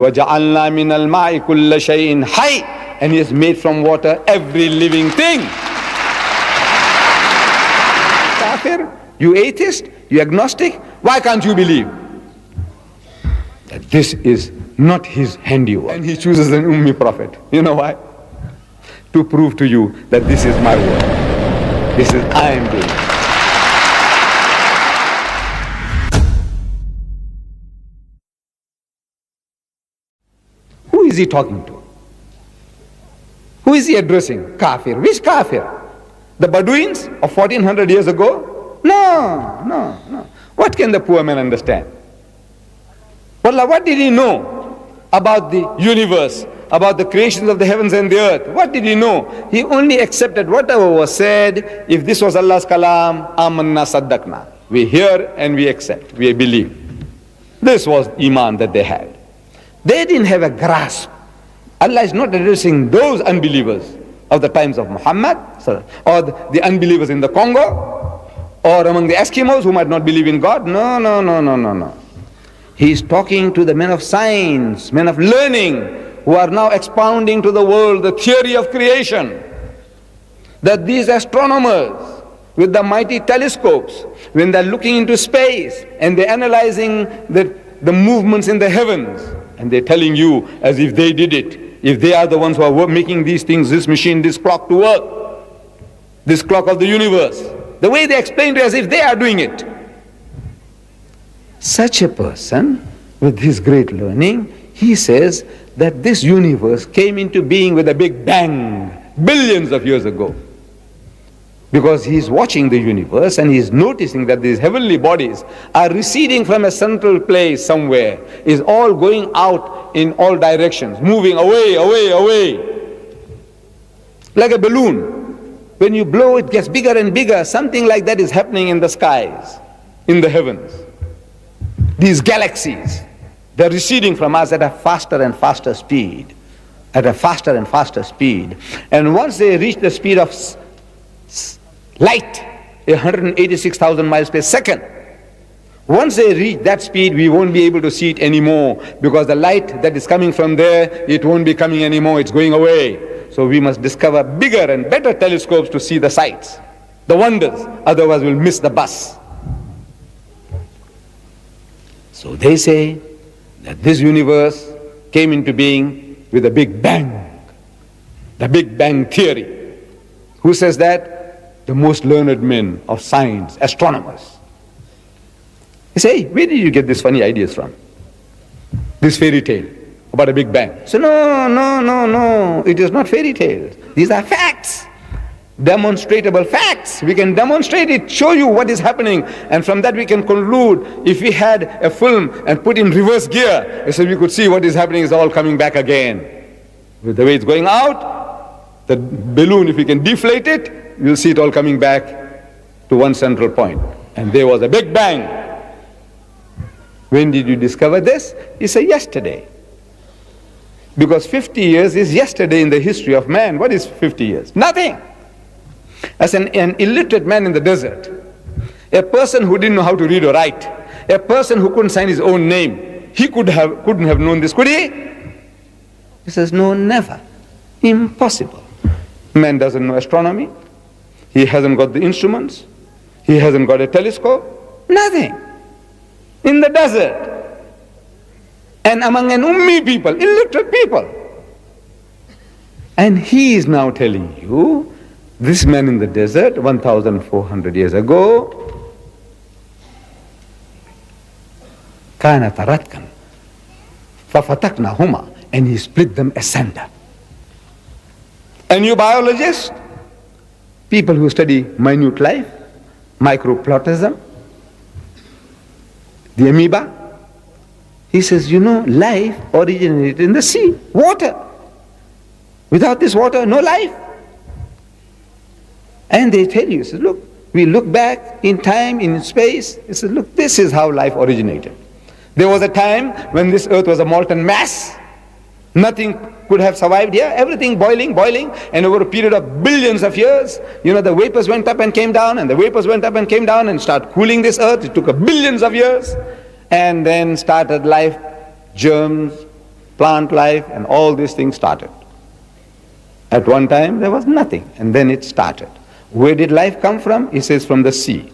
وَجَعَلْنَا مِنَ الْمَاءِ كُلَّ شَيْءٍ حَيٍّ, and He has made from water every living thing. Kafir, you atheist, you agnostic, why can't you believe that this is not His handiwork? And He chooses an Ummi prophet. You know why? To prove to you that this is my work. This is I am doing. Who is He talking to? Who is He addressing? Kafir. Which kafir? The Bedouins of 1400 years ago? No. What can the poor man understand? Wallah, what did he know about the universe, about the creations of the heavens and the earth? What did he know? He only accepted whatever was said. If this was Allah's kalam, amanna saddaqna. We hear and we accept, we believe. This was iman that they had. They didn't have a grasp. Allah is not addressing those unbelievers of the times of Muhammad, or the unbelievers in the Congo, or among the Eskimos who might not believe in God. No. He is talking to the men of science, men of learning, who are now expounding to the world the theory of creation. That these astronomers with the mighty telescopes, when they're looking into space and they're analyzing the movements in the heavens, and they're telling you as if they did it, if they are the ones who are making these things, this machine, this clock to work, this clock of the universe, the way they explain to you as if they are doing it. Such a person, with his great learning, he says that this universe came into being with a big bang, billions of years ago. Because he is watching the universe and he is noticing that these heavenly bodies are receding from a central place somewhere, is all going out in all directions, moving away. Like a balloon. When you blow, it gets bigger and bigger. Something like that is happening in the skies, in the heavens. These galaxies, they're receding from us at a faster and faster speed. And once they reach the speed of light, 186,000 miles per second, once they reach that speed, we won't be able to see it anymore, because the light that is coming from there, it won't be coming anymore, it's going away. So we must discover bigger and better telescopes to see the sights, the wonders, otherwise we'll miss the bus. So they say that this universe came into being with a big bang, the Big Bang theory. Who says that? The most learned men of science, astronomers. They say, where did you get these funny ideas from? This fairy tale about a Big Bang. So no, it is not fairy tales. These are facts, demonstratable facts. We can demonstrate it, show you what is happening, and from that we can conclude. If we had a film and put in reverse gear, so we could see what is happening is all coming back again. With the way it's going out, the balloon, if we can deflate it, you'll see it all coming back to one central point. And there was a Big Bang. When did you discover this? He said, yesterday. Because 50 years is yesterday in the history of man. What is 50 years? Nothing. As an illiterate man in the desert, a person who didn't know how to read or write, a person who couldn't sign his own name, he couldn't have known this, could he? He says, no, never. Impossible. Man doesn't know astronomy. He hasn't got the instruments. He hasn't got a telescope. Nothing. In the desert. And among an ummi people, illiterate people. And he is now telling you, this man in the desert, 1,400 years ago, كَانَ تَرَتْكًا فَفَتَقْنَاهُمَا, and he split them asunder. And you biologists, people who study minute life, microplasm, the amoeba, he says, life originated in the sea, water. Without this water, no life. And they tell you, says, look, we look back in time, in space. He says, look, this is how life originated. There was a time when this earth was a molten mass. Nothing could have survived here. Everything boiling, and over a period of billions of years, the vapors went up and came down, and the vapors went up and came down and started cooling this earth. It took billions of years. And then started life, germs, plant life, and all these things started. At one time there was nothing, and then it started. Where did life come from? He says from the sea.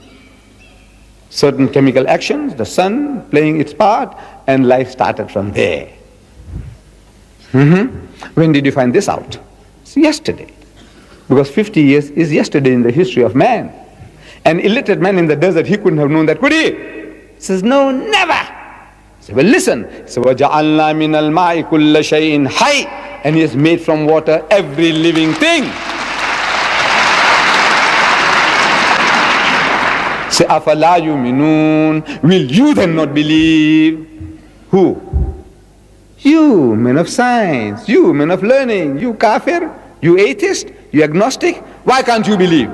Certain chemical actions, the sun playing its part, and life started from there. When did you find this out? It's yesterday. Because 50 years is yesterday in the history of man. An illiterate man in the desert, he couldn't have known that, could he? He says, no, never. He said, well, listen. He said, وَجَعَلْنَا مِنَ الْمَاءِ كُلَّ شَيْءٍ حَيٍّ, and he has made from water every living thing. Say, أَفَلَا يُؤْمِنُونَ, will you then not believe? Who? You, men of science, you, men of learning, you kafir, you atheist, you agnostic, why can't you believe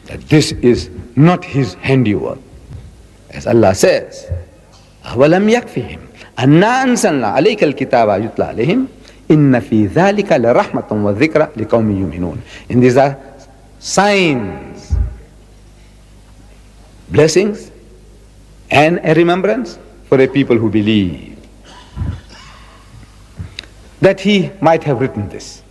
that this is not his handiwork? As Allah says, أَوَلَمْ يَكْفِهِمْ أَنَّا أَنزَلْنَا عَلَيْكَ الْكِتَابَ يُتْلَى عَلَيْهِمْ إِنَّ فِي ذَلِكَ لَرَحْمَةً وَذِكْرَى لِقَوْمٍ يُؤْمِنُونَ. And these are signs, blessings, and a remembrance for a people who believe. That he might have written this.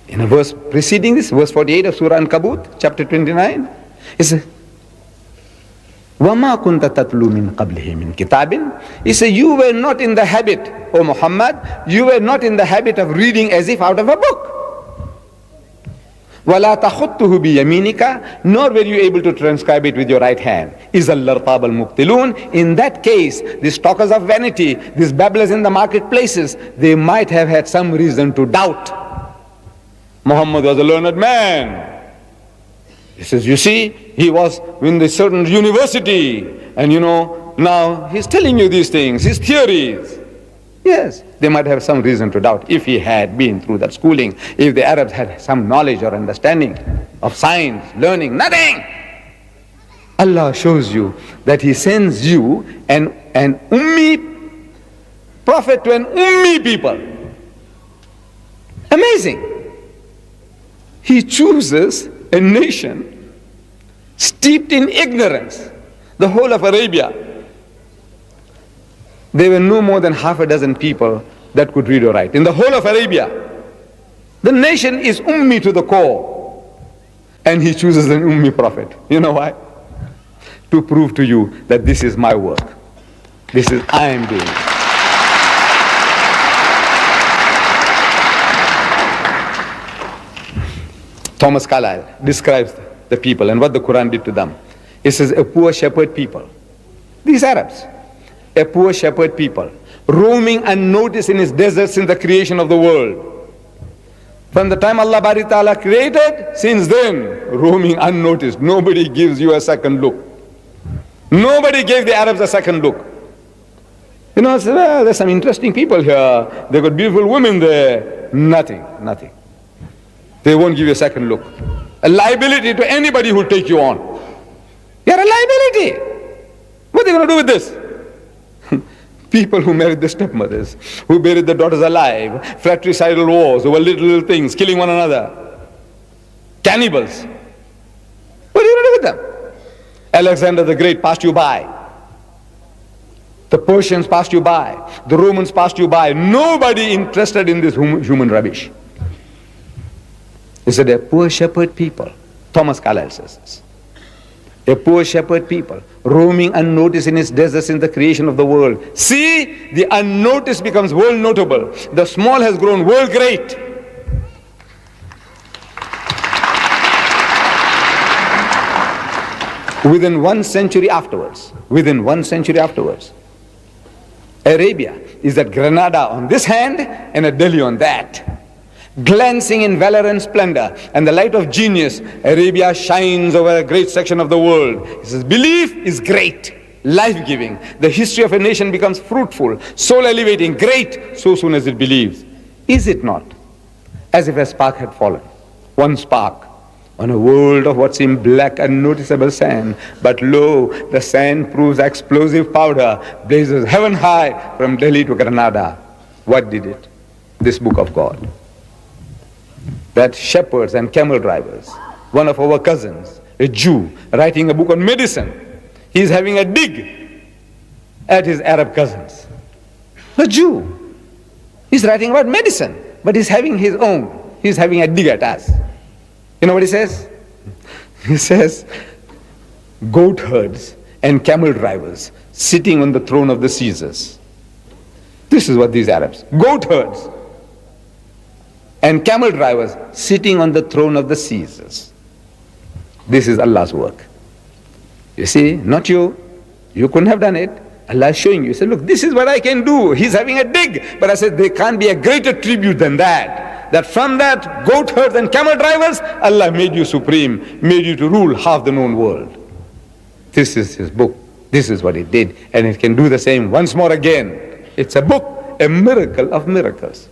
In a verse preceding this, verse 48 of Surah Ankabut, chapter 29, it says, وَمَا كُنْتَ تَتْلُو مِنْ قَبْلِهِ مِنْ كِتَابٍ. He said, you were not in the habit, O Muhammad, you were not in the habit of reading as if out of a book. وَلَا تَخُطُّهُ بِيَمِينِكَ, nor were you able to transcribe it with your right hand. إِذَا الْأَرْطَابَ الْمُبْتِلُونَ. In that case, these talkers of vanity, these babblers in the marketplaces, they might have had some reason to doubt. Muhammad was a learned man. He says, you see, he was in a certain university, and now he's telling you these things, his theories. Yes, they might have some reason to doubt if he had been through that schooling, if the Arabs had some knowledge or understanding of science, learning, nothing. Allah shows you that he sends you an ummi prophet to an ummi people. Amazing. He chooses a nation steeped in ignorance, the whole of Arabia. There were no more than half a dozen people that could read or write in the whole of Arabia. The nation is ummi to the core, and he chooses an ummi prophet. You know why? To prove to you that this is my work. This is I am doing. Thomas Carlyle describes the people and what the Quran did to them. He says, a poor shepherd people. These Arabs, a poor shepherd people, roaming unnoticed in his deserts since the creation of the world. From the time Allah Bari Ta'ala created, since then, roaming unnoticed. Nobody gives you a second look. Nobody gave the Arabs a second look. Well, there's some interesting people here. They've got beautiful women there. Nothing. They won't give you a second look. A liability to anybody who'll take you on. You're a liability. What are they going to do with this? People who married the stepmothers, who buried the daughters alive, fratricidal wars over little things, killing one another. Cannibals. What are you going to do with them? Alexander the Great passed you by. The Persians passed you by. The Romans passed you by. Nobody interested in this human rubbish. He said, a poor shepherd people. Thomas Carlyle says this. A poor shepherd people, roaming unnoticed in its deserts in the creation of the world. See, the unnoticed becomes world notable. The small has grown world great. Within 1 century afterwards, Arabia is at Granada on this hand and at Delhi on that. Glancing in valor and splendor and the light of genius, Arabia shines over a great section of the world. He says, belief is great, life-giving. The history of a nation becomes fruitful, soul-elevating, great, so soon as it believes. Is it not? As if a spark had fallen, one spark, on a world of what seemed black unnoticeable sand. But lo, the sand proves explosive powder, blazes heaven high from Delhi to Granada. What did it? This book of God. That shepherds and camel drivers, one of our cousins, a Jew, writing a book on medicine, he's having a dig at his Arab cousins. A Jew. He's writing about medicine, but he's having his own. He's having a dig at us. You know what he says? He says, goat herds and camel drivers sitting on the throne of the Caesars. This is what these Arabs, goat herds and camel drivers sitting on the throne of the Caesars. This is Allah's work. You see, not you. You couldn't have done it. Allah is showing you. He said, look, this is what I can do. He's having a dig. But I said, there can't be a greater tribute than that. That from that, goat herds and camel drivers, Allah made you supreme, made you to rule half the known world. This is his book. This is what he did. And it can do the same once more again. It's a book, a miracle of miracles.